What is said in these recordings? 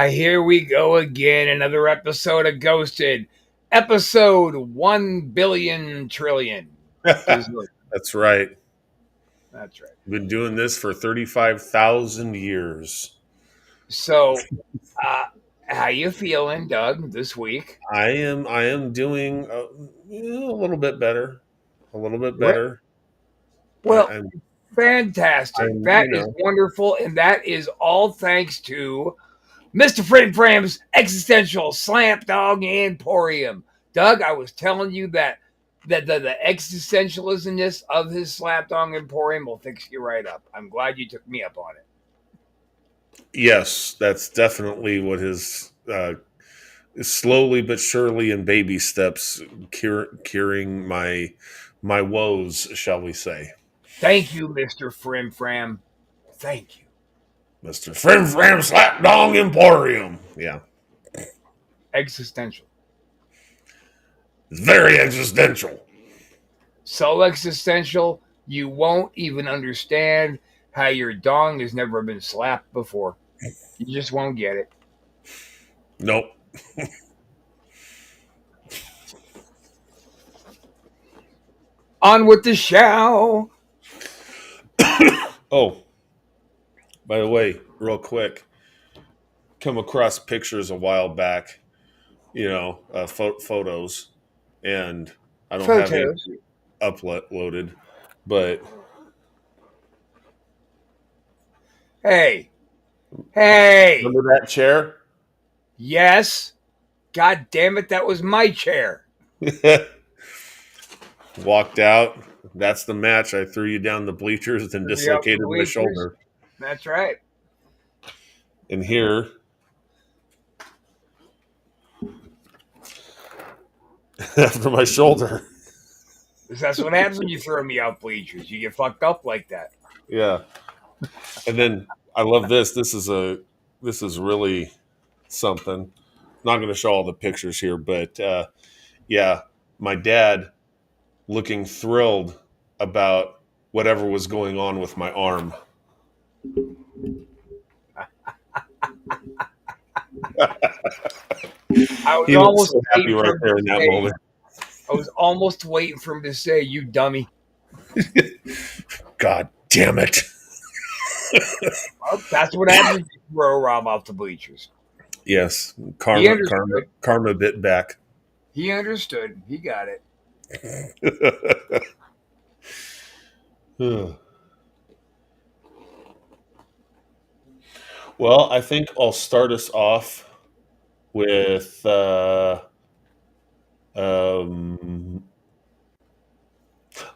Here we go again. Another episode of Ghosted. Episode 1 billion trillion. That's right. That's right. Been doing this for 35,000 years. So, how you feeling, Doug, this week? I am doing a little bit better. A little bit better. Well, fantastic. That is wonderful, and that is all thanks to Mr. Fred Fram's Existential Slapdog Emporium. Doug, I was telling you that the existentialismness of his Slapdog Emporium will fix you right up. I'm glad you took me up on it. Yes, that's definitely what his slowly but surely in baby steps curing my woes, shall we say. Thank you, Mr. Fram. Thank you. Mr. Fram Slapdog Emporium. Yeah. Existential. It's very existential. So existential, you won't even understand how your dong has never been slapped before. You just won't get it. Nope. On with the show. Oh, by the way, real quick, come across pictures a while back, photos, and I don't have it uploaded, but hey, remember that chair? Yes. God damn it, that was my chair. Walked out. That's the match. I threw you down the bleachers and dislocated my shoulder. That's right. And here, after my shoulder. That's what happens when you throw me out bleachers. You get fucked up like that. Yeah. And then I love this. This is really something. Not going to show all the pictures here, but my dad looking thrilled about whatever was going on with my arm. I was almost so happy right there in that moment. I was almost waiting for him to say, "You dummy." God damn it. Well, that's what happens if you throw Rob off the bleachers. Yes. Karma bit back. He understood. He got it. Well, I think I'll start us off with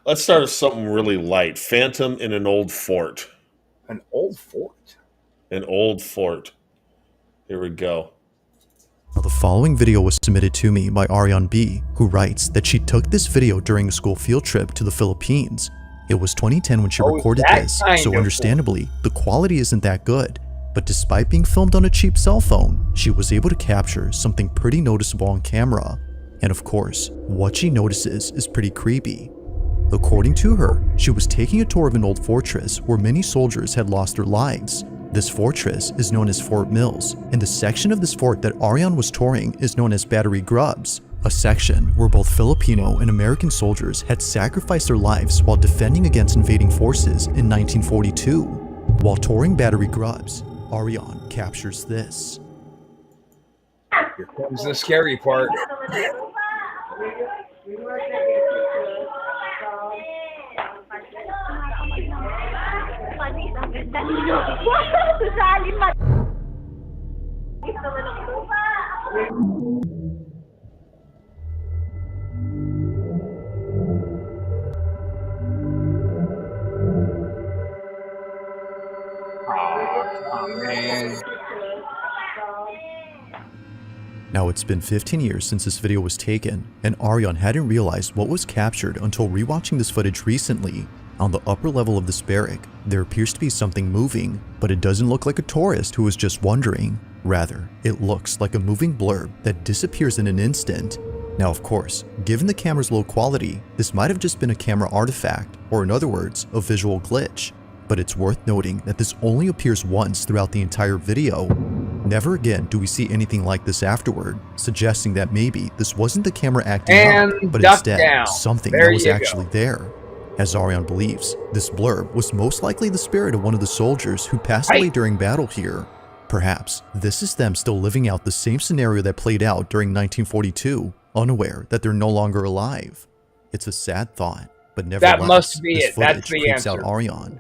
let's start with something really light. Phantom in an old fort. An old fort? An old fort. Here we go. Now, the following video was submitted to me by Ariane B, who writes that she took this video during a school field trip to the Philippines. It was 2010 when she recorded this, so understandably, the quality isn't that good. But despite being filmed on a cheap cell phone, she was able to capture something pretty noticeable on camera. And of course, what she notices is pretty creepy. According to her, she was taking a tour of an old fortress where many soldiers had lost their lives. This fortress is known as Fort Mills, and the section of this fort that Ariane was touring is known as Battery Grubs, a section where both Filipino and American soldiers had sacrificed their lives while defending against invading forces in 1942. While touring Battery Grubs, Ariane captures this. Here comes the scary part. Now, it's been 15 years since this video was taken, and Ariane hadn't realized what was captured until rewatching this footage recently. On the upper level of this barrack, there appears to be something moving, but it doesn't look like a tourist who was just wandering. Rather, it looks like a moving blurb that disappears in an instant. Now, of course, given the camera's low quality, this might have just been a camera artifact, or in other words, a visual glitch. But it's worth noting that this only appears once throughout the entire video. Never again do we see anything like this afterward, suggesting that maybe this wasn't the camera acting and up, but duck instead down. something There that was you actually go. there. As Ariane believes, this blurb was most likely the spirit of one of the soldiers who passed away during battle here. Perhaps this is them still living out the same scenario that played out during 1942, unaware that they're no longer alive. It's a sad thought, but nevertheless, that must be this it. That's footage the creeps answer. out Ariane.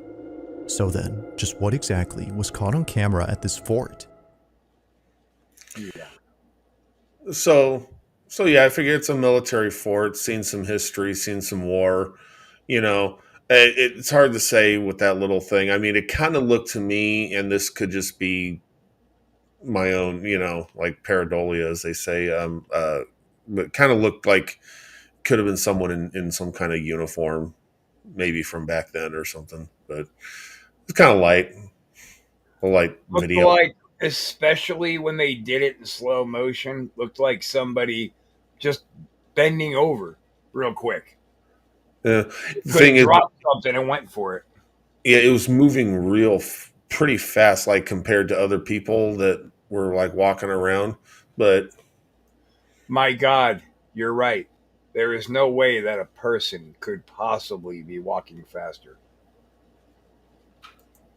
So then, just what exactly was caught on camera at this fort? Yeah. So yeah, I figure it's a military fort, seen some history, seen some war. You know, it's hard to say with that little thing. I mean, it kind of looked to me, and this could just be my own, like pareidolia, as they say. But kind of looked like could have been someone in some kind of uniform, maybe from back then or something. But it's kind of light, a light video. Like, especially when they did it in slow motion, looked like somebody just bending over real quick. The thing is, dropped something and went for it. Yeah, it was moving pretty fast, like compared to other people that were like walking around. But my God, you're right. There is no way that a person could possibly be walking faster.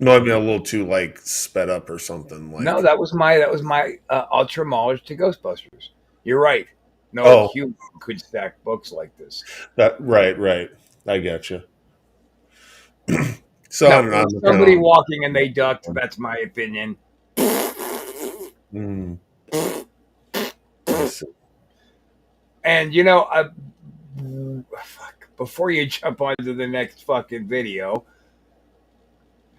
No, I mean a little too like sped up or something. Like, no, that was my ultra knowledge to Ghostbusters. You're right. No human could stack books like this. Right. I got you. So now, somebody walking and they ducked. That's my opinion. And before you jump onto the next fucking video,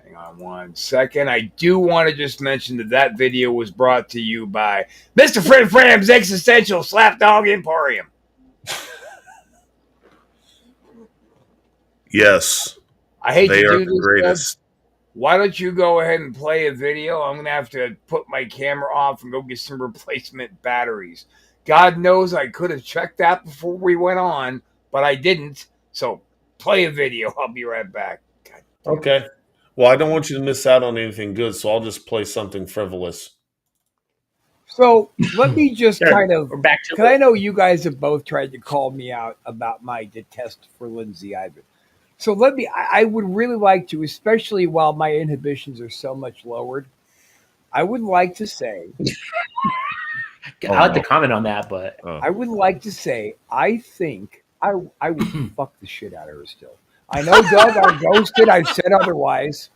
hang on 1 second. I do want to just mention that video was brought to you by Mr. Fred Fram's Existential Slapdog Emporium. Yes. I hate they to are do the this, greatest. Why don't you go ahead and play a video? I'm going to have to put my camera off and go get some replacement batteries. God knows I could have checked that before we went on, but I didn't. So play a video. I'll be right back. Okay. Well, I don't want you to miss out on anything good, so I'll just play something frivolous. So let me just kind of, we're back to because I know you guys have both tried to call me out about my detest for Lindsay Ivan. So I would really like to, especially while my inhibitions are so much lowered, I would like to say. I'll have to comment on that, but. I would like to say, I think I would fuck the shit out of her still. I know, Doug, I ghosted. I've said otherwise.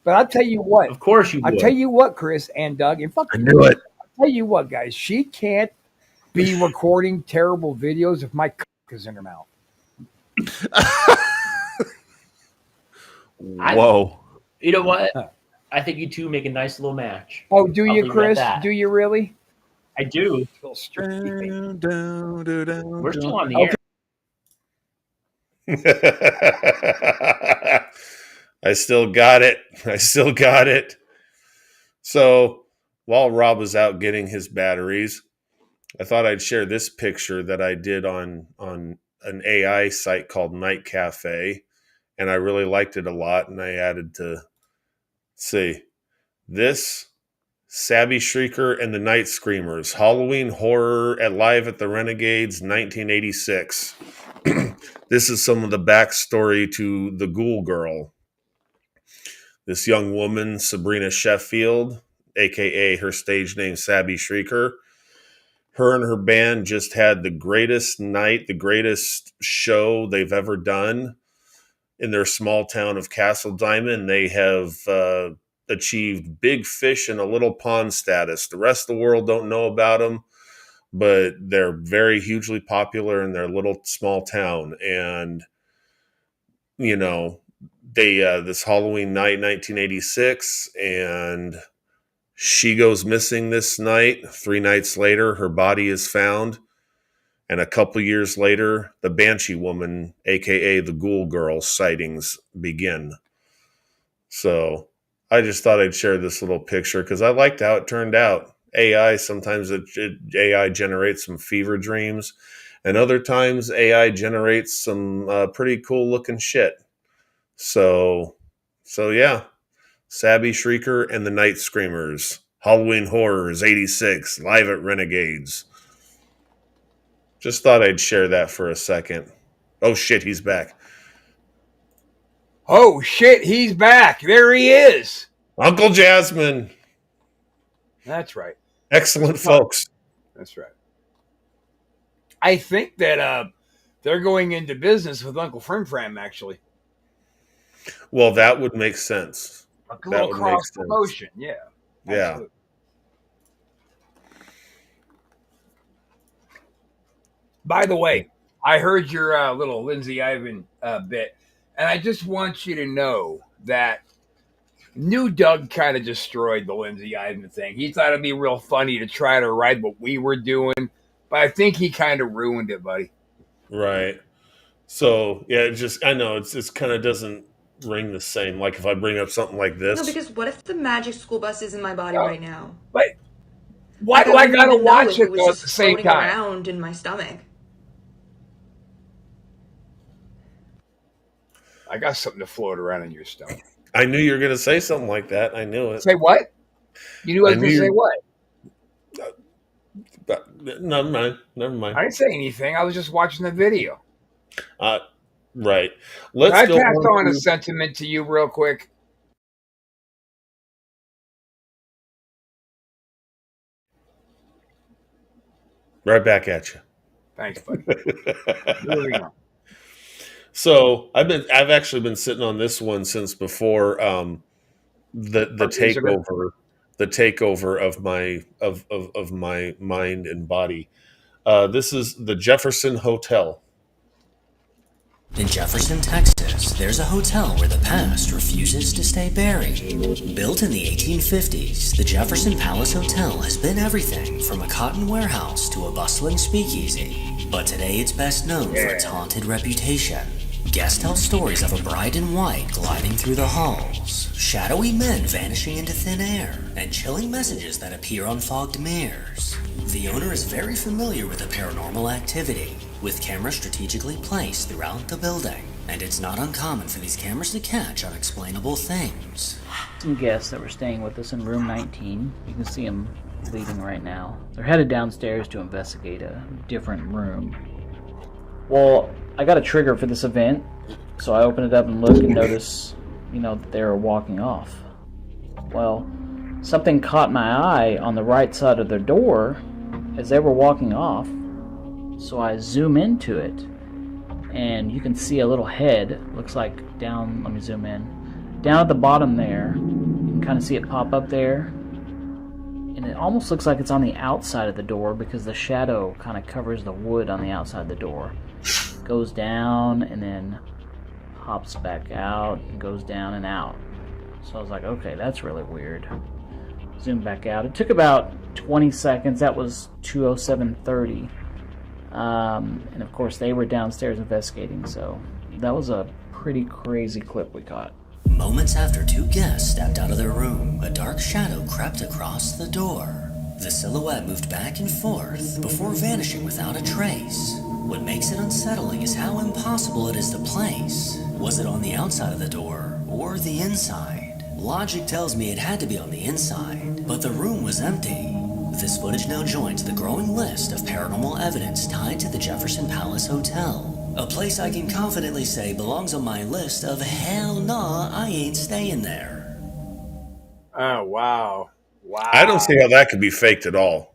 But I'll tell you what. Of course you would. I'll tell you what, Chris and Doug. And fuck I knew it. I'll tell you what, guys. She can't be recording terrible videos if my cock is in her mouth. Whoa. You know what? I think you two make a nice little match. Oh, do you, Chris? Do you really? I do. We're still on the air. I still got it. So while Rob was out getting his batteries, I thought I'd share this picture that I did on an AI site called Night Cafe. And I really liked it a lot. And I added to see this Sabby Shrieker and the Night Screamers, Halloween horror live at the Renegades, 1986. This is some of the backstory to the Ghoul Girl. This young woman, Sabrina Sheffield, a.k.a. her stage name, Sabby Shrieker. Her and her band just had the greatest night, the greatest show they've ever done in their small town of Castle Diamond. They have achieved big fish in a little pond status. The rest of the world don't know about them, but they're very hugely popular in their little small town. And, they this Halloween night, 1986, and she goes missing this night. 3 nights later, her body is found. And a couple years later, the Banshee Woman, a.k.a. the Ghoul Girl, sightings begin. So I just thought I'd share this little picture because I liked how it turned out. Sometimes AI generates some fever dreams, and other times AI generates some pretty cool looking shit. So yeah, Sabby Shrieker and the Night Screamers, Halloween Horrors 86, live at Renegades. Just thought I'd share that for a second. Oh, shit, he's back. Oh, shit, he's back. There he is. Uncle Jasmine. That's right. Excellent folks. That's right. I think that they're going into business with Uncle Frim, actually. Well, that would make sense. A little cross promotion, yeah. Yeah. By the way, I heard your little Lindsay Ivan bit, and I just want you to know that New Doug kind of destroyed the Lindsay Ivan thing. He thought it'd be real funny to try to ride what we were doing, but I think he kind of ruined it, buddy. Right. So, yeah, I know it's kind of doesn't ring the same. Like if I bring up something like this. No, because what if the magic school bus is in my body right now? But why do I gotta watch it though at the same time? Around in my stomach. I got something to float around in your stomach. I knew you were going to say something like that. I knew it. Say what? You knew I was going to say what? Never mind. I didn't say anything. I was just watching the video. Right. Can I pass on a sentiment to you real quick? Right back at you. Thanks, buddy. Moving on. So I've actually been sitting on this one since before the takeover of my mind and body. This is the Jefferson Hotel. In Jefferson, Texas, there's a hotel where the past refuses to stay buried. Built in the 1850s, the Jefferson Palace Hotel has been everything from a cotton warehouse to a bustling speakeasy. But today it's best known for its haunted reputation. Guests tell stories of a bride in white gliding through the halls, shadowy men vanishing into thin air, and chilling messages that appear on fogged mirrors. The owner is very familiar with the paranormal activity, with cameras strategically placed throughout the building, and it's not uncommon for these cameras to catch unexplainable things. Some guests that were staying with us in room 19, you can see them leaving right now. They're headed downstairs to investigate a different room. Well, I got a trigger for this event, so I open it up and look and notice, that they were walking off. Well, something caught my eye on the right side of their door as they were walking off, so I zoom into it, and you can see a little head, looks like down, let me zoom in, down at the bottom there, you can kind of see it pop up there, and it almost looks like it's on the outside of the door because the shadow kind of covers the wood on the outside of the door. Goes down and then hops back out and goes down and out. So I was like, okay, that's really weird. Zoom back out. It took about 20 seconds. That was 2:07:30. And of course they were downstairs investigating, so that was a pretty crazy clip we caught. Moments after two guests stepped out of their room, a dark shadow crept across the door. The silhouette moved back and forth before vanishing without a trace. What makes it unsettling is how impossible it is to place. Was it on the outside of the door or the inside? Logic tells me it had to be on the inside, but the room was empty. This footage now joins the growing list of paranormal evidence tied to the Jefferson Palace Hotel, a place I can confidently say belongs on my list of hell nah, I ain't staying there. Oh, wow. Wow. I don't see how that could be faked at all.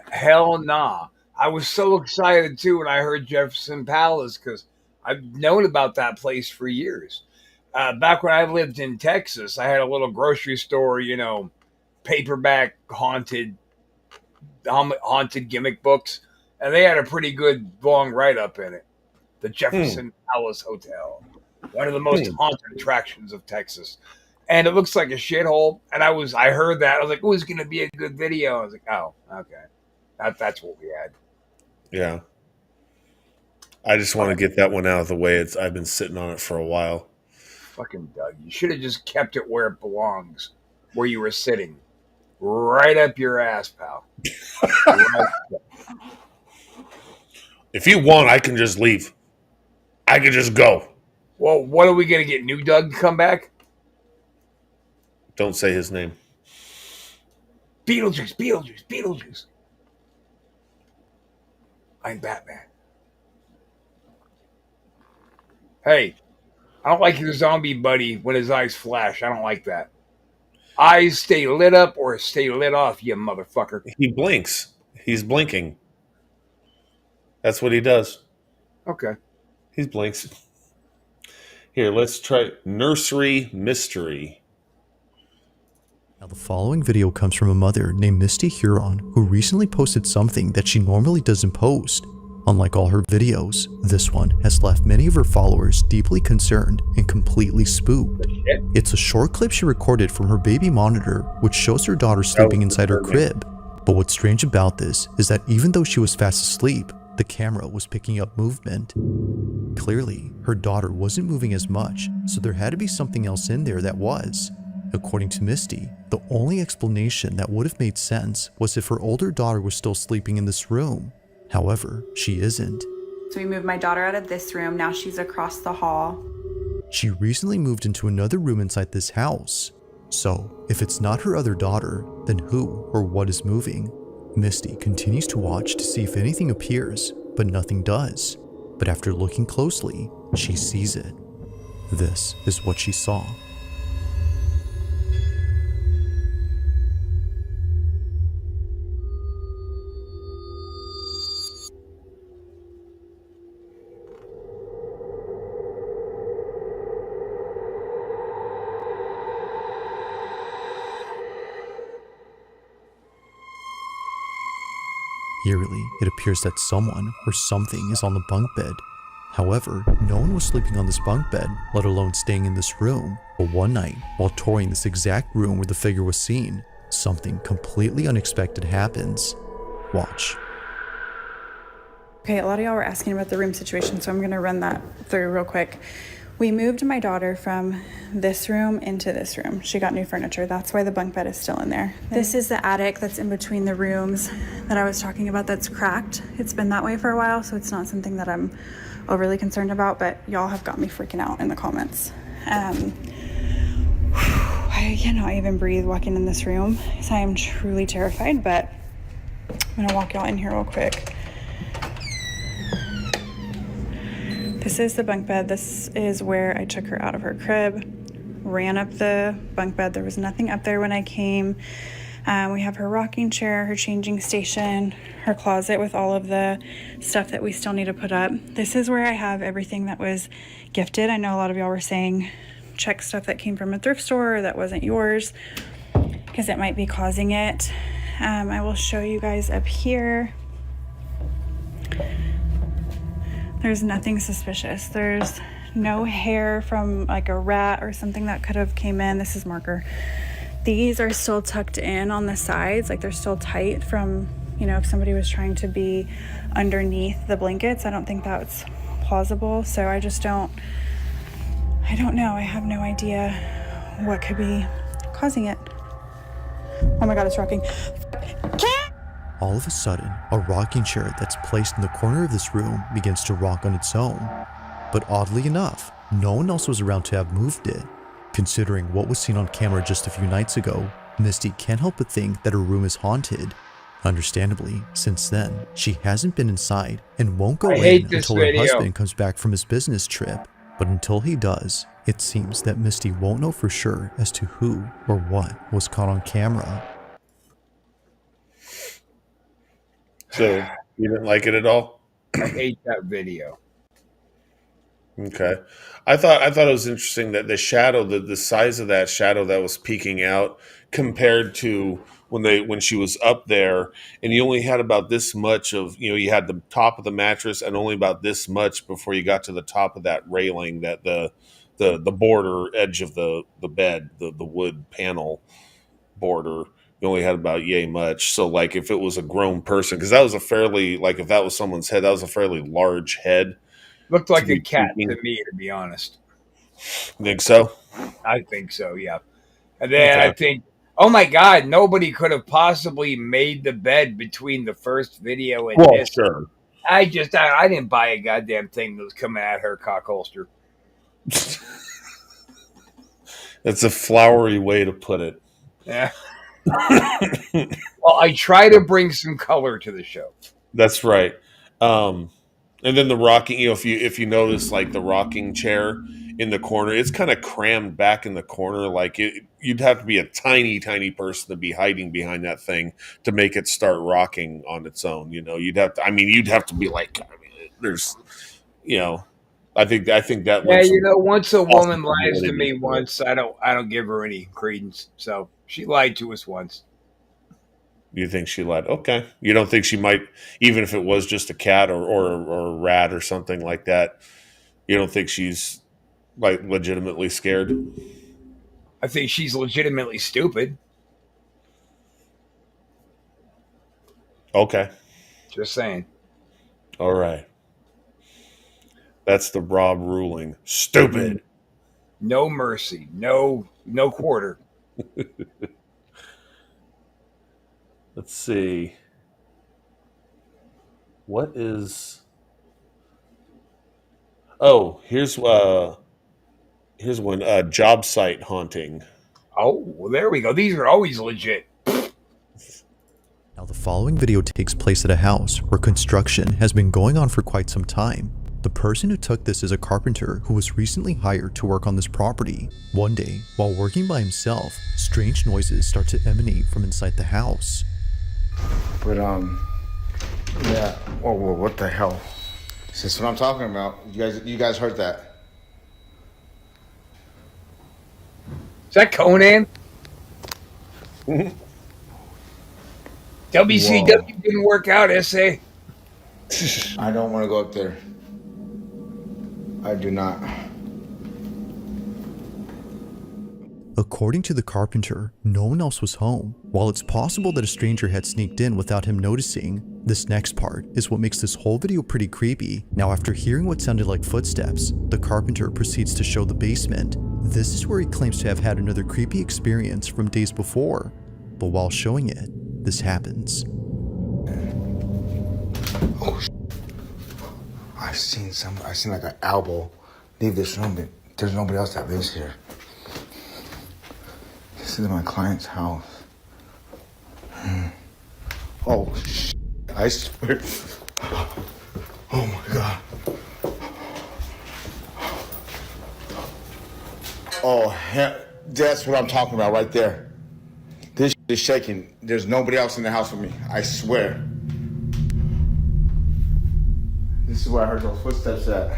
Hell nah. I was so excited too when I heard Jefferson Palace because I've known about that place for years. Back when I lived in Texas, I had a little grocery store, paperback haunted gimmick books, and they had a pretty good long write-up in it. The Jefferson Palace Hotel, one of the most haunted attractions of Texas. And it looks like a shithole. And I heard that. I was like, oh, it's going to be a good video. I was like, oh, okay. That's what we had. Yeah. I just want to get that one out of the way. I've been sitting on it for a while. Fucking Doug. You should have just kept it where it belongs, where you were sitting. Right up your ass, pal. If you want, I can just leave. I can just go. Well, what are we going to get? New Doug to come back? Don't say his name. Beetlejuice, Beetlejuice, Beetlejuice. I'm Batman. Hey, I don't like your zombie buddy when his eyes flash. I don't like that. Eyes stay lit up or stay lit off, you motherfucker. He blinks. He's blinking. That's what he does. Okay. He blinks. Here, let's try Nursery Mystery. Now, the following video comes from a mother named Misty Huron who recently posted something that she normally doesn't post. Unlike all her videos, this one has left many of her followers deeply concerned and completely spooked. It's a short clip she recorded from her baby monitor, which shows her daughter sleeping inside her crib. But what's strange about this is that even though she was fast asleep, the camera was picking up movement. Clearly, her daughter wasn't moving as much, so there had to be something else in there that was. According to Misty, the only explanation that would have made sense was if her older daughter was still sleeping in this room. However, she isn't. So we moved my daughter out of this room. Now she's across the hall. She recently moved into another room inside this house. So, if it's not her other daughter, then who or what is moving? Misty continues to watch to see if anything appears, but nothing does. But after looking closely, she sees it. This is what she saw. Eerily, it appears that someone or something is on the bunk bed. However, no one was sleeping on this bunk bed, let alone staying in this room. But one night, while touring this exact room where the figure was seen, something completely unexpected happens. Watch. Okay, a lot of y'all were asking about the room situation, so I'm going to run that through real quick. We moved my daughter from this room into this room. She got new furniture. That's why the bunk bed is still in there. This is the attic that's in between the rooms that I was talking about that's cracked. It's been that way for a while, so it's not something that I'm overly concerned about, but y'all have got me freaking out in the comments. I cannot even breathe walking in this room, so I am truly terrified, but I'm gonna walk y'all in here real quick. This is the bunk bed. This is where I took her out of her crib, ran up the bunk bed. There was nothing up there when I came. We have her rocking chair, her changing station, her closet with all of the stuff that we still need to put up. This is where I have everything that was gifted. I know a lot of y'all were saying check stuff that came from a thrift store or that wasn't yours because it might be causing it. I will show you guys up here. There's nothing suspicious. There's no hair from like a rat or something that could have came in. This is marker. These are still tucked in on the sides, like they're still tight from, you know, if somebody was trying to be underneath the blankets. I don't think that's plausible. So I don't know. I have no idea what could be causing it. Oh my God, it's rocking. All of a sudden, a rocking chair that's placed in the corner of this room begins to rock on its own. But oddly enough, no one else was around to have moved it. Considering what was seen on camera just a few nights ago, Misty can't help but think that her room is haunted. Understandably, since then, she hasn't been inside and won't go in until her husband comes back from his business trip. But until he does, it seems that Misty won't know for sure as to who or what was caught on camera. So, you didn't like it at all? I hate that video. Okay. I thought it was interesting that the shadow, the size of that shadow that was peeking out compared to when she was up there, and you only had about this much of, you had the top of the mattress and only about this much before you got to the top of that railing, that the border edge of the bed, the wood panel border. You only had about yay much. So like if it was a grown person, because that was a fairly, like if that was someone's head, that was a fairly large head. Looked like a cat to me, to be honest. Think so? I think so, yeah. And then I think, oh my God, nobody could have possibly made the bed between the first video and this. Sure. I didn't buy a goddamn thing that was coming at her cock holster. That's a flowery way to put it. Yeah. Well, I try to bring some color to the show. That's right. And then the rocking, if you notice, like the rocking chair in the corner, it's kind of crammed back in the corner. Like you'd have to be a tiny, tiny person to be hiding behind that thing to make it start rocking on its own. You'd have to be like, there's, I think that. Yeah, once a woman lies to me once, I don't give her any credence. So she lied to us once. You think she lied? Okay. You don't think she might, even if it was just a cat or a rat or something like that, you don't think she's like legitimately scared? I think she's legitimately stupid. Okay. Just saying. All right. That's the Rob ruling. Stupid. No mercy. No quarter. Let's see. What is... Oh, here's one. Job site haunting. Oh, well, there we go. These are always legit. Now, the following video takes place at a house where construction has been going on for quite some time. The person who took this is a carpenter who was recently hired to work on this property. One day, while working by himself, strange noises start to emanate from inside the house. But, yeah. Oh, well, what the hell? That's what I'm talking about. You guys heard that? Is that Conan? WCW didn't work out, SA. I don't want to go up there. I do not. According to the carpenter, no one else was home. While it's possible that a stranger had sneaked in without him noticing, this next part is what makes this whole video pretty creepy. Now, after hearing what sounded like footsteps, the carpenter proceeds to show the basement. This is where he claims to have had another creepy experience from days before. But while showing it, this happens. Oh, I seen like an elbow leave this room, but there's nobody else that lives here. This is my client's house. Oh, I swear. Oh my God. Oh, hell, that's what I'm talking about right there. This is shaking. There's nobody else in the house with me. I swear. This is where I heard those footsteps at.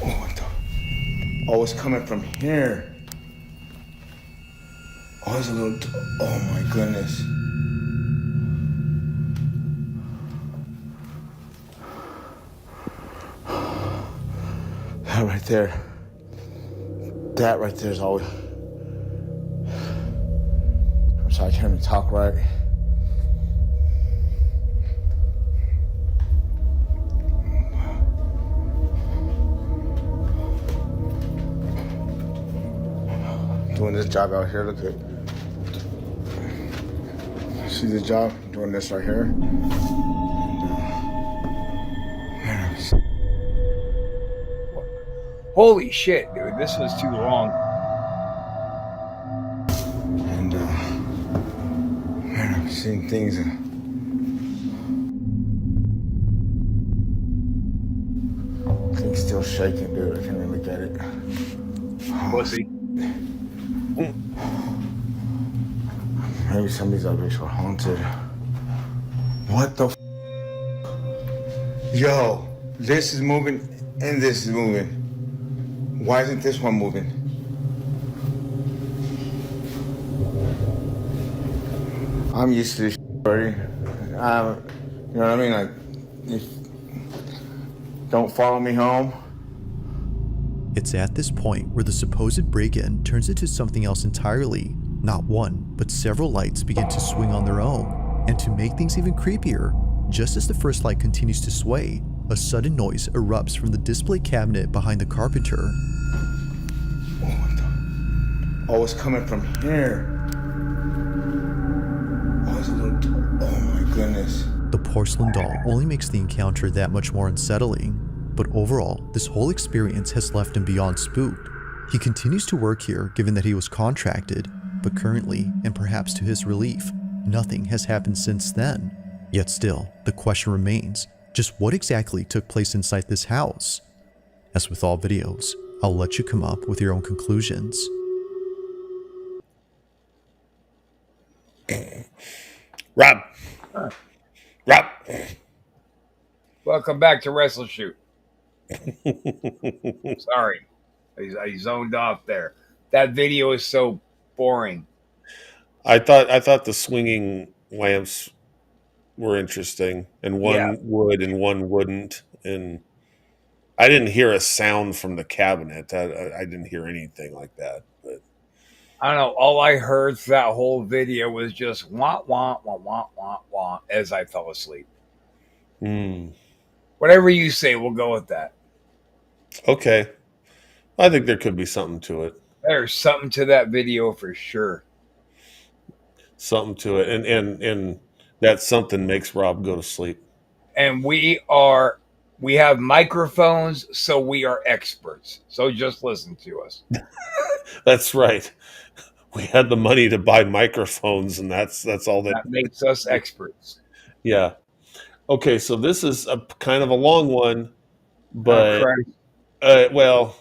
Oh, what the? Oh, it's coming from here. Oh, there's a little... Oh, my goodness. That right there. That right there is always... I'm sorry, I can't even talk right. Doing this job out here, look at it. See this job? Doing this right here. Holy shit, dude, this was too long. And, man, I've seen things. Things still shaking, dude. I can't even look at it. Pussy. Maybe some of these other are haunted. What the f? Yo, this is moving and this is moving. Why isn't this one moving? I'm used to this already. You know what I mean? Like, don't follow me home. It's at this point where the supposed break-in turns into something else entirely. Not one, but several lights begin to swing on their own. And to make things even creepier, just as the first light continues to sway, a sudden noise erupts from the display cabinet behind the carpenter. Oh, what the? Oh, it's coming from here. Oh, it's a little... Oh my goodness. The porcelain doll only makes the encounter that much more unsettling. But overall, this whole experience has left him beyond spooked. He continues to work here given that he was contracted, But currently, and perhaps to his relief, nothing has happened since then. Yet still, the question remains, just what exactly took place inside this house? As with all videos, I'll let you come up with your own conclusions. Rob. Welcome back to Wrestle Shoot. Sorry, I zoned off there. That video is so boring. I thought the swinging lamps were interesting, and one would and one wouldn't, and I didn't hear a sound from the cabinet. I didn't hear anything like that. But I don't know. All I heard through that whole video was just wah wah wah wah wah wah as I fell asleep. Whatever you say, we'll go with that. Okay, I think there could be something to it. There's something to that video for sure. Something to it, and that something makes Rob go to sleep. And we have microphones, so we are experts. So just listen to us. That's right. We had the money to buy microphones, and that's all that makes us experts. Yeah. Okay, so this is a kind of a long one, but well,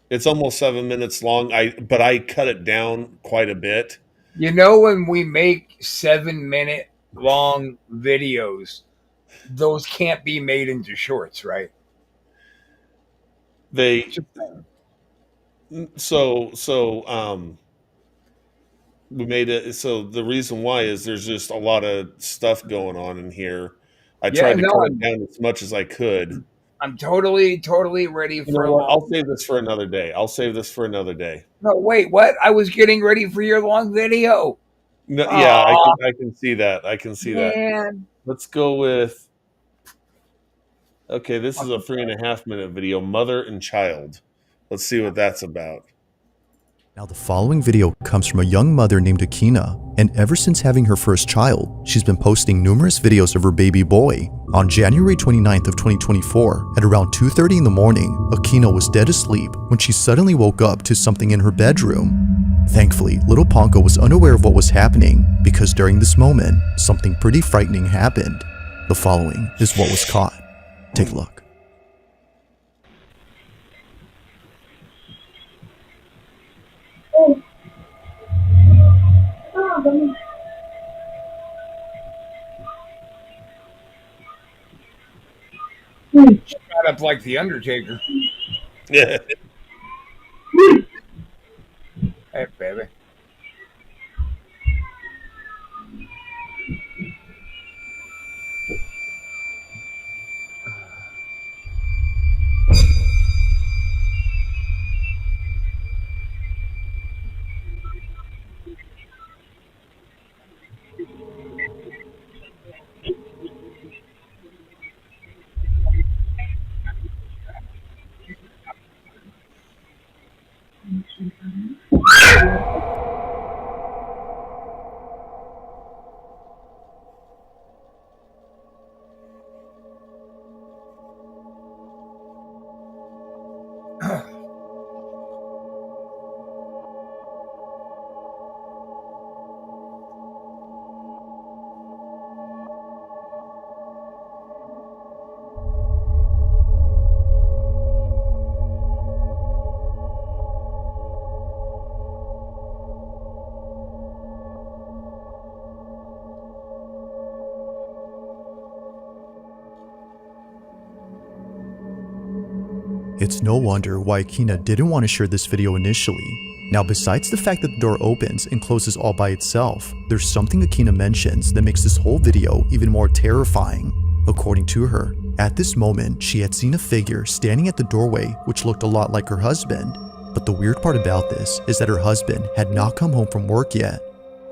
it's almost 7 minutes long. But I cut it down quite a bit. You know, when we make 7-minute long videos, those can't be made into shorts, right? We made it. So the reason why is there's just a lot of stuff going on in here. I tried to cut it down as much as I could. I'm totally ready for. I'll save this for another day. No, wait, what? I was getting ready for your long video. No, yeah, I can see that. Man. Let's go with. Okay, this is a 3.5-minute video, mother and child. Let's see what that's about. Now the following video comes from a young mother named Akina, and ever since having her first child, she's been posting numerous videos of her baby boy. On January 29th of 2024, at around 2:30 in the morning, Akina was dead asleep when she suddenly woke up to something in her bedroom. Thankfully, little Ponko was unaware of what was happening, because during this moment, something pretty frightening happened. The following is what was caught. Take a look. Got up like the Undertaker. Yeah. Hey, baby. It's no wonder why Akina didn't want to share this video initially. Now, besides the fact that the door opens and closes all by itself, there's something Akina mentions that makes this whole video even more terrifying. According to her, at this moment, she had seen a figure standing at the doorway which looked a lot like her husband. But the weird part about this is that her husband had not come home from work yet.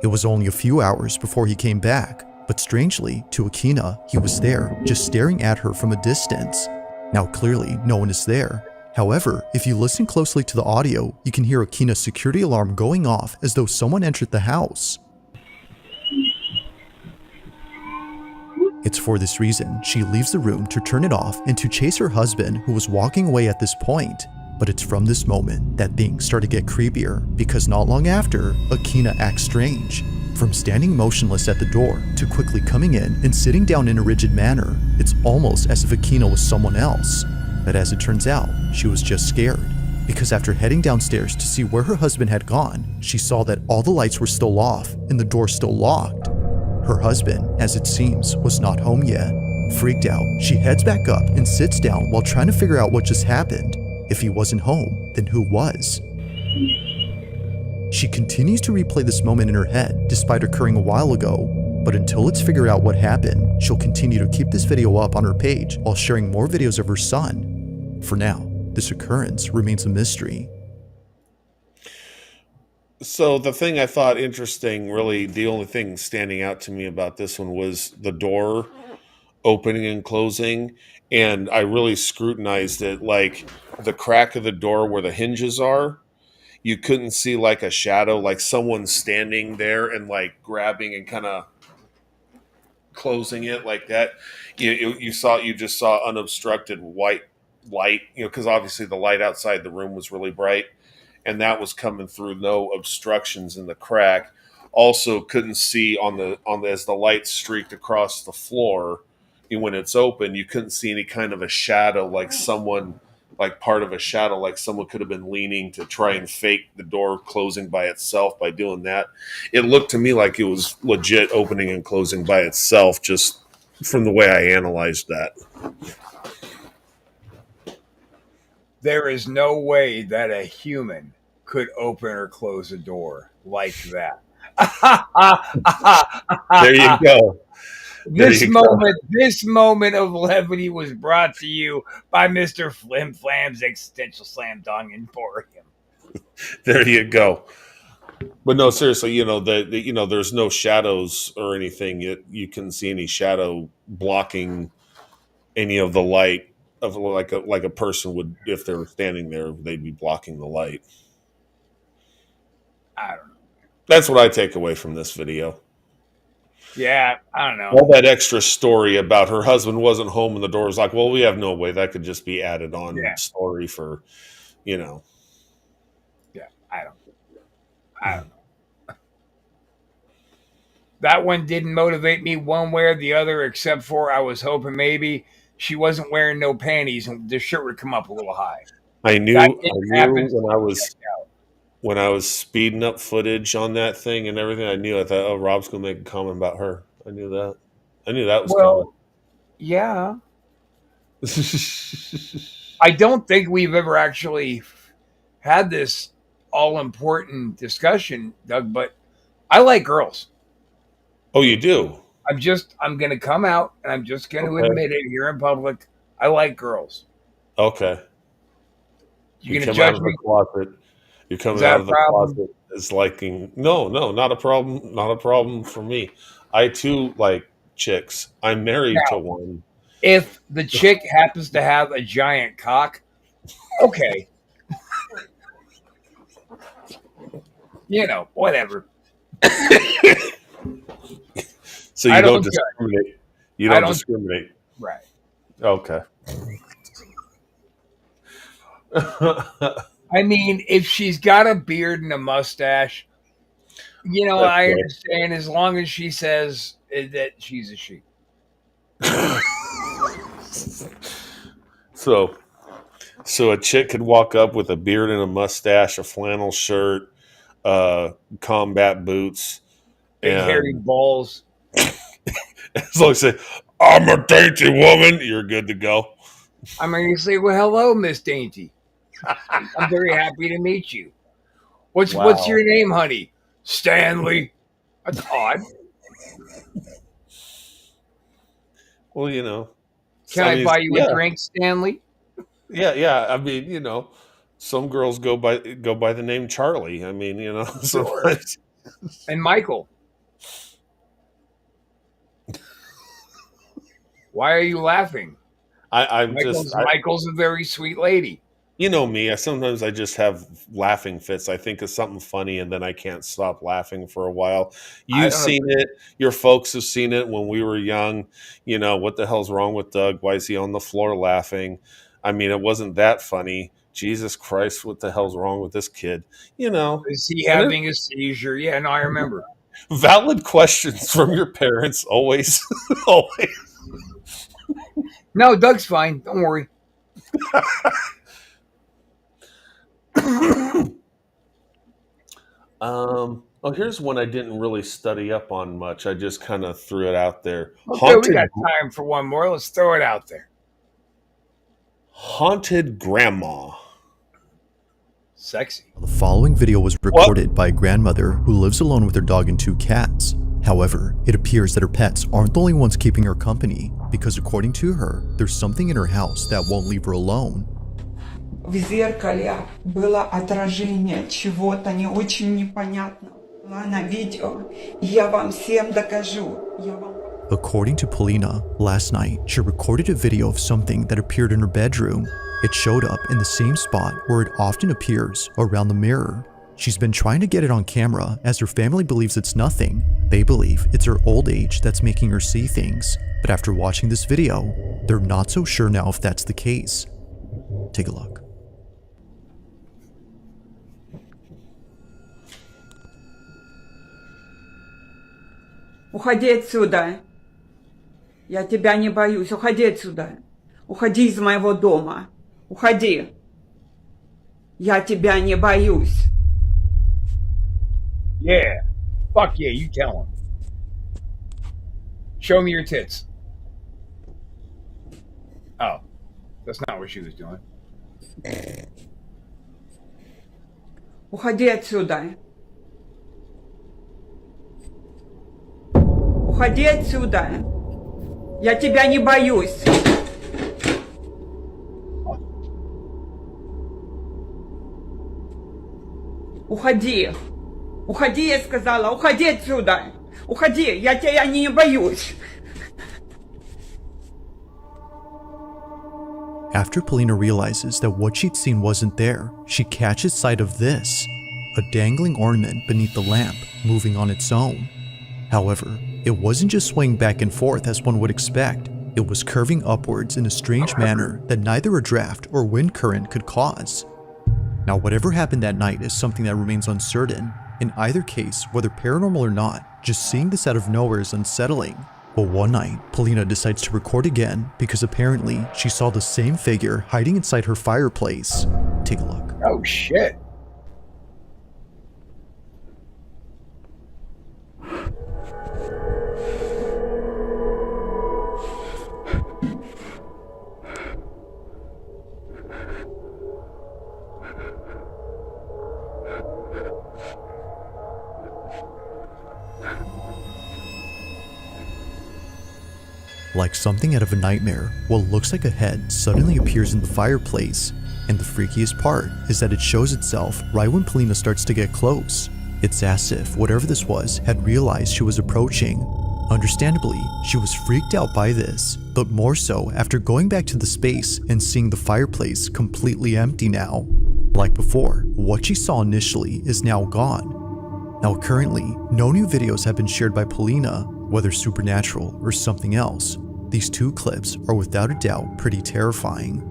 It was only a few hours before he came back, but strangely, to Akina, he was there, just staring at her from a distance. Now clearly, no one is there. However, if you listen closely to the audio, you can hear Akina's security alarm going off as though someone entered the house. It's for this reason she leaves the room to turn it off and to chase her husband, who was walking away at this point. But it's from this moment that things start to get creepier, because not long after, Akina acts strange. From standing motionless at the door to quickly coming in and sitting down in a rigid manner, it's almost as if Akina was someone else. But as it turns out, she was just scared, because after heading downstairs to see where her husband had gone, she saw that all the lights were still off and the door still locked. Her husband, as it seems, was not home yet. Freaked out, she heads back up and sits down while trying to figure out what just happened. If he wasn't home, then who was? She continues to replay this moment in her head, despite occurring a while ago. But until it's figured out what happened, she'll continue to keep this video up on her page while sharing more videos of her son. For now, this occurrence remains a mystery. So the thing I thought interesting, really, the only thing standing out to me about this one was the door opening and closing. And I really scrutinized it, like the crack of the door where the hinges are. You couldn't see like a shadow, like someone standing there and like grabbing and kind of closing it like that. You just saw unobstructed white light, because obviously the light outside the room was really bright, and that was coming through, no obstructions in the crack. Also couldn't see on the as the light streaked across the floor, when it's open, you couldn't see any kind of a shadow, like someone, like part of a shadow, like someone could have been leaning to try and fake the door closing by itself by doing that. It looked to me like it was legit opening and closing by itself, just from the way I analyzed that. There is no way that a human could open or close a door like that. There you go. This moment of levity was brought to you by Mr. Flim Flam's Existential Slam Dong Emporium. There you go. But no, seriously, there's no shadows or anything. You couldn't see any shadow blocking any of the light of like a person would, if they were standing there, they'd be blocking the light. I don't know. That's what I take away from this video. Yeah, I don't know. All that extra story about her husband wasn't home and the door was like, well, we have no way. That could just be added on story for, Yeah, I don't know. That one didn't motivate me one way or the other, except for I was hoping maybe she wasn't wearing no panties and the shirt would come up a little high. I knew when I was speeding up footage on that thing and everything, I thought, oh, Rob's going to make a comment about her. I knew that was coming. Yeah. I don't think we've ever actually had this all-important discussion, Doug, but I like girls. Oh, you do? I'm going to come out and I'm just going to admit it here in public. I like girls. Okay. You're going to judge me? You're coming out of the closet as liking. No, not a problem. Not a problem for me. I too like chicks. I'm married to one. If the chick happens to have a giant cock, okay. Whatever. So you don't discriminate. You don't discriminate. Right. Okay. I mean, if she's got a beard and a mustache, I understand as long as she says that she's a she. So a chick could walk up with a beard and a mustache, a flannel shirt, combat boots, big hairy balls. As long as you say, I'm a dainty woman, you're good to go. I mean, you say, well, hello, Miss Dainty. I'm very happy to meet you. What's your name, honey? Stanley. That's odd. Well, Can I buy you a drink, Stanley? Yeah. I mean, some girls go by the name Charlie. I mean, Sure. And Michael. Why are you laughing? Michael's a very sweet lady. You know me. Sometimes I just have laughing fits. I think of something funny and then I can't stop laughing for a while. You've seen it. Your folks have seen it when we were young. What the hell's wrong with Doug? Why is he on the floor laughing? I mean, it wasn't that funny. Jesus Christ, what the hell's wrong with this kid? You know, is he having a seizure? Yeah, no, I remember. Valid questions from your parents always, always. No, Doug's fine. Don't worry. Oh, here's one I didn't really study up on much. I just kind of threw it out there. Okay, we got time for one more. Let's throw it out there. Haunted grandma. Sexy. The following video was recorded by a grandmother who lives alone with her dog and 2 cats. However, it appears that her pets aren't the only ones keeping her company, because according to her, there's something in her house that won't leave her alone. В зеркале было отражение чего-то не очень непонятного. На видео. Я вам всем докажу. According to Polina, last night she recorded a video of something that appeared in her bedroom. It showed up in the same spot where it often appears, around the mirror. She's been trying to get it on camera as her family believes it's nothing. They believe it's her old age that's making her see things. But after watching this video, they're not so sure now if that's the case. Take a look. Уходи отсюда. Я тебя не боюсь. Уходи отсюда. Уходи из моего дома. Уходи. Я тебя не боюсь. Yeah. Fuck yeah, you tell him. Show me your tits. Oh. That's not what she was doing. Уходи отсюда. Уходи отсюда. Я тебя не боюсь. Уходи. Уходи, я сказала. Уходи отсюда. Уходи. Я тебя не боюсь. After Polina realizes that what she'd seen wasn't there, she catches sight of this, a dangling ornament beneath the lamp, moving on its own. However, it wasn't just swaying back and forth as one would expect. It was curving upwards in a strange manner that neither a draft or wind current could cause. Now, whatever happened that night is something that remains uncertain. In either case, whether paranormal or not, just seeing this out of nowhere is unsettling. But one night, Polina decides to record again because apparently she saw the same figure hiding inside her fireplace. Take a look. Oh shit. Like something out of a nightmare, what looks like a head suddenly appears in the fireplace, and the freakiest part is that it shows itself right when Polina starts to get close. It's as if whatever this was had realized she was approaching. Understandably, she was freaked out by this, but more so after going back to the space and seeing the fireplace completely empty now. Like before, what she saw initially is now gone. Now currently, no new videos have been shared by Polina, whether supernatural or something else. These 2 clips are without a doubt pretty terrifying.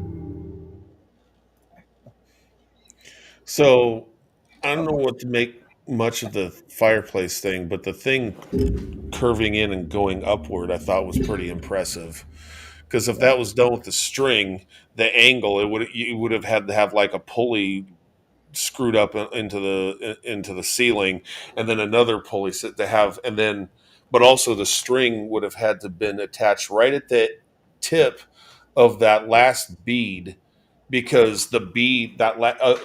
So, I don't know what to make much of the fireplace thing, but the thing curving in and going upward I thought was pretty impressive. Because if that was done with the string, the angle, you would have had to have like a pulley screwed up into the ceiling, and then another pulley to have, and then but also the string would have had to been attached right at the tip of that last bead, because the bead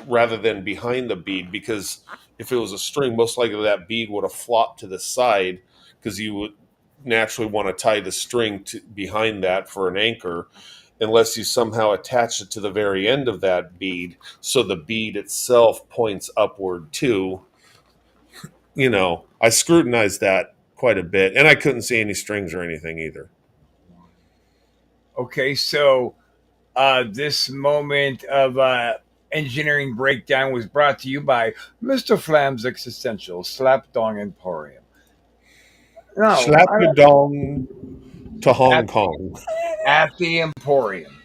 rather than behind the bead, because if it was a string, most likely that bead would have flopped to the side, because you would naturally want to tie the string behind that for an anchor, unless you somehow attach it to the very end of that bead, so the bead itself points upward too. You know, I scrutinized that quite a bit, and I couldn't see any strings or anything either. Okay, so this moment of engineering breakdown was brought to you by Mr. Flam's Existential Slapdong Emporium. No, Slap the dong to Hong Kong. At the Emporium.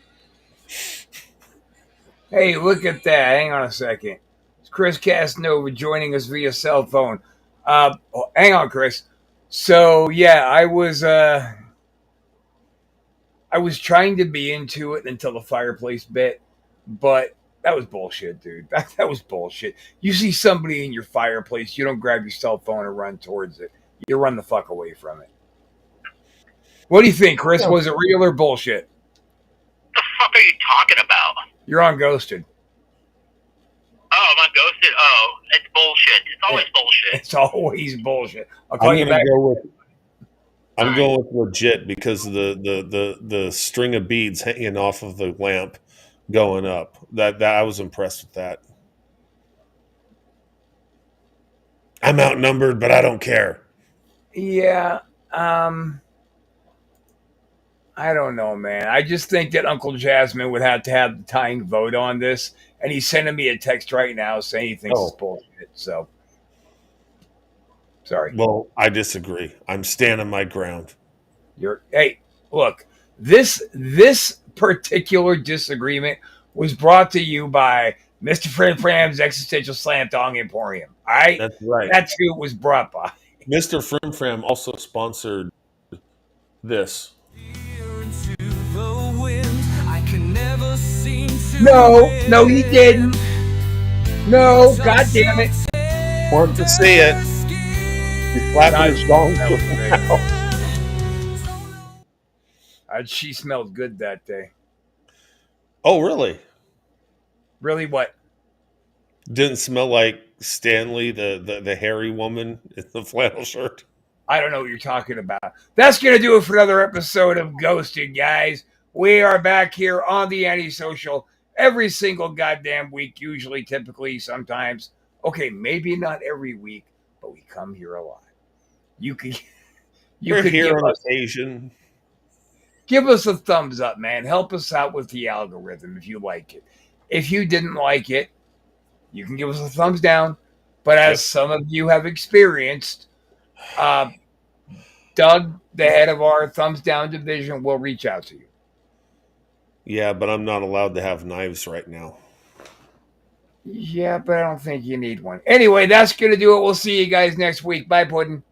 Hey, look at that. Hang on a second. It's Chris Casanova joining us via cell phone. Hang on, Chris. So yeah, I was trying to be into it until the fireplace bit, but that was bullshit, dude. That was bullshit. You see somebody in your fireplace, you don't grab your cell phone and run towards it. You run the fuck away from it. What do you think, Chris? Was it real or bullshit? What the fuck are you talking about? You're on Ghosted. Oh, I'm on Ghosted? Oh, it's bullshit. It's always bullshit. It's always bullshit. I'll call you back. I'm going with legit because the string of beads hanging off of the lamp going up. That I was impressed with that. I'm outnumbered, but I don't care. Yeah. I don't know, man. I just think that Uncle Jasmine would have to have the tying vote on this, and he's sending me a text right now saying he thinks it's bullshit. So, sorry. Well, I disagree. I'm standing my ground. Hey, look, this particular disagreement was brought to you by Mr. Fred Fram's Existential Slam Dong Emporium. All right? That's right. That's who it was brought by. Mr. Fram also sponsored this. No, he didn't. No, God damn it. Want to see it. He's slapping his dong. She smelled good that day. Oh, really? Really what? Didn't smell like Stanley, the hairy woman in the flannel shirt. I don't know what you're talking about. That's going to do it for another episode of Ghosted, guys. We are back here on the Antisocial every single goddamn week, usually, typically, sometimes. Okay, maybe not every week, but we come here a lot. You could here on occasion. Give us a thumbs up, man. Help us out with the algorithm if you like it. If you didn't like it, you can give us a thumbs down. But as some of you have experienced, Doug, the head of our thumbs down division, will reach out to you. Yeah, but I'm not allowed to have knives right now. Yeah, but I don't think you need one. Anyway, that's going to do it. We'll see you guys next week. Bye, Puddin'.